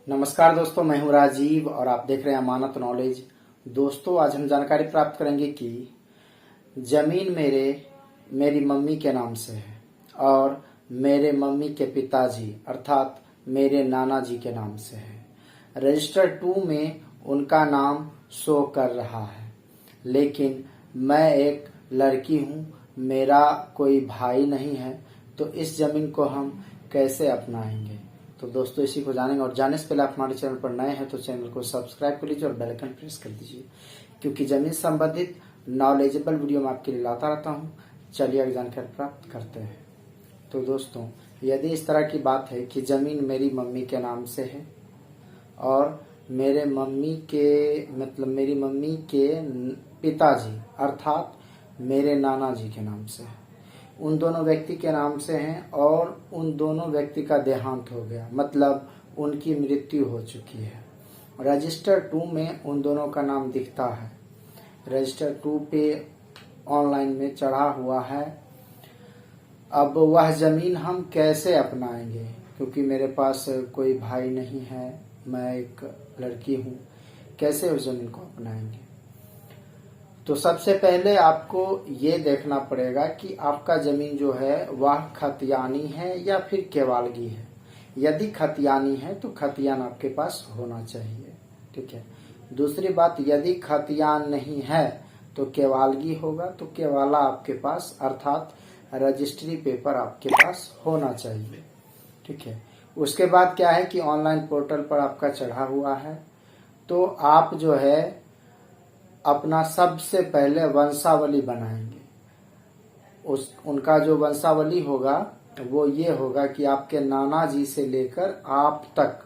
नमस्कार दोस्तों, मैं हूं राजीव और आप देख रहे हैं अमानत नॉलेज। दोस्तों, आज हम जानकारी प्राप्त करेंगे कि जमीन मेरी मम्मी के नाम से है और मेरे मम्मी के पिताजी अर्थात मेरे नाना जी के नाम से है। रजिस्टर 2 में उनका नाम शो कर रहा है, लेकिन मैं एक लड़की हूं, मेरा कोई भाई नहीं है, तो इस जमीन को हम कैसे अपनाएंगे। तो दोस्तों, इसी को जानेंगे और जानने से पहले आप हमारे चैनल पर नए हैं तो चैनल को सब्सक्राइब कर लीजिए और बेल आइकन प्रेस कर दीजिए, क्योंकि जमीन संबंधित नॉलेजेबल वीडियो मैं आपके लिए लाता रहता हूं। चलिए आगे जानकारी प्राप्त करते हैं। तो दोस्तों, यदि इस तरह की बात है कि जमीन मेरी मम्मी के नाम से है और मेरी मम्मी के पिताजी अर्थात मेरे नाना जी के नाम से है, उन दोनों व्यक्ति के नाम से हैं और उन दोनों व्यक्ति का देहांत हो गया, मतलब उनकी मृत्यु हो चुकी है। रजिस्टर 2 में उन दोनों का नाम दिखता है, रजिस्टर 2 पे ऑनलाइन में चढ़ा हुआ है। अब वह जमीन हम कैसे अपनाएंगे, क्योंकि मेरे पास कोई भाई नहीं है, मैं एक लड़की हूँ, कैसे उस जमीन को अपनाएंगे। तो सबसे पहले आपको ये देखना पड़ेगा कि आपका जमीन जो है वह खतियानी है या फिर केवालगी है। यदि खतियानी है तो खतियान आपके पास होना चाहिए, ठीक है। दूसरी बात, यदि खतियान नहीं है तो केवालगी होगा, तो केवाला आपके पास अर्थात रजिस्ट्री पेपर आपके पास होना चाहिए, ठीक है। उसके बाद क्या है कि ऑनलाइन पोर्टल पर आपका चढ़ा हुआ है, तो आप जो है अपना सबसे पहले वंशावली बनाएंगे। उनका जो वंशावली होगा वो ये होगा कि आपके नाना जी से लेकर आप तक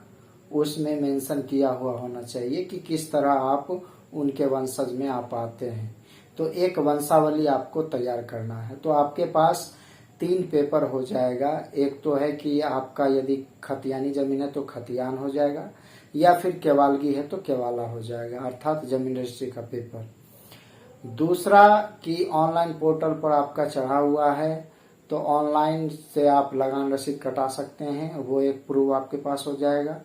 उसमें मेंशन किया हुआ होना चाहिए कि किस तरह आप उनके वंशज में आप आते हैं। तो एक वंशावली आपको तैयार करना है। तो आपके पास 3 पेपर हो जाएगा। एक तो है कि आपका यदि खतियानी जमीन है तो खतियान हो जाएगा, या फिर केवालगी है तो केवाला हो जाएगा अर्थात जमीन रजिस्ट्री का पेपर। दूसरा कि ऑनलाइन पोर्टल पर आपका चढ़ा हुआ है, तो ऑनलाइन से आप लगान रसीद कटा सकते हैं, वो एक प्रूफ आपके पास हो जाएगा।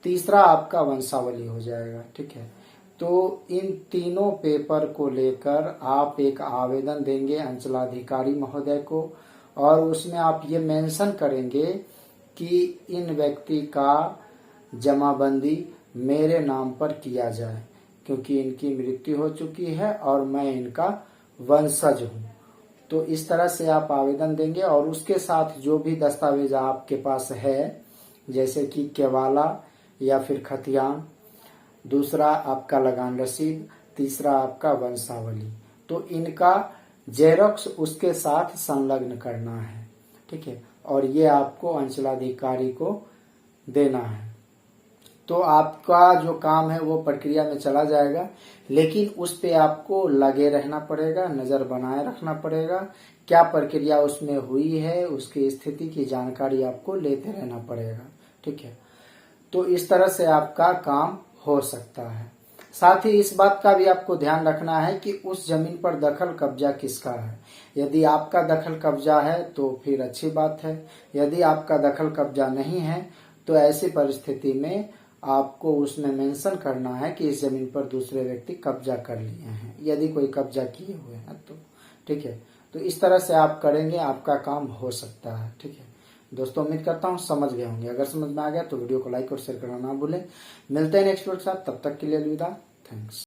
तीसरा आपका वंशावली हो जाएगा, ठीक है। तो इन तीनों पेपर को लेकर आप एक आवेदन देंगे अंचलाधिकारी महोदय को, और उसमें आप ये मेंशन करेंगे कि इन व्यक्ति का जमाबंदी मेरे नाम पर किया जाए, क्योंकि इनकी मृत्यु हो चुकी है और मैं इनका वंशज हूँ। तो इस तरह से आप आवेदन देंगे और उसके साथ जो भी दस्तावेज आपके पास है, जैसे कि केवाला या फिर खतियान, दूसरा आपका लगान रसीद, तीसरा आपका वंशावली, तो इनका जेरॉक्स उसके साथ संलग्न करना है, ठीक है। और ये आपको अंचलाधिकारी को देना है। तो आपका जो काम है वो प्रक्रिया में चला जाएगा, लेकिन उस पे आपको लगे रहना पड़ेगा, नजर बनाए रखना पड़ेगा, क्या प्रक्रिया उसमें हुई है, उसकी स्थिति की जानकारी आपको लेते रहना पड़ेगा, ठीक है। तो इस तरह से आपका काम हो सकता है। साथ ही इस बात का भी आपको ध्यान रखना है कि उस जमीन पर दखल कब्जा किसका है। यदि आपका दखल कब्जा है तो फिर अच्छी बात है, यदि आपका दखल कब्जा नहीं है तो ऐसी परिस्थिति में आपको उसमें मेंशन करना है कि इस जमीन पर दूसरे व्यक्ति कब्जा कर लिए हैं, यदि कोई कब्जा किए हुए हैं तो, ठीक है। तो इस तरह से आप करेंगे, आपका काम हो सकता है, ठीक है। दोस्तों, उम्मीद करता हूँ समझ गए होंगे। अगर समझ में आ गया तो वीडियो को लाइक और शेयर करना ना भूलें। मिलते हैं नेक्स्ट वीडियो के साथ, तब तक के लिए अलविदा। थैंक्स।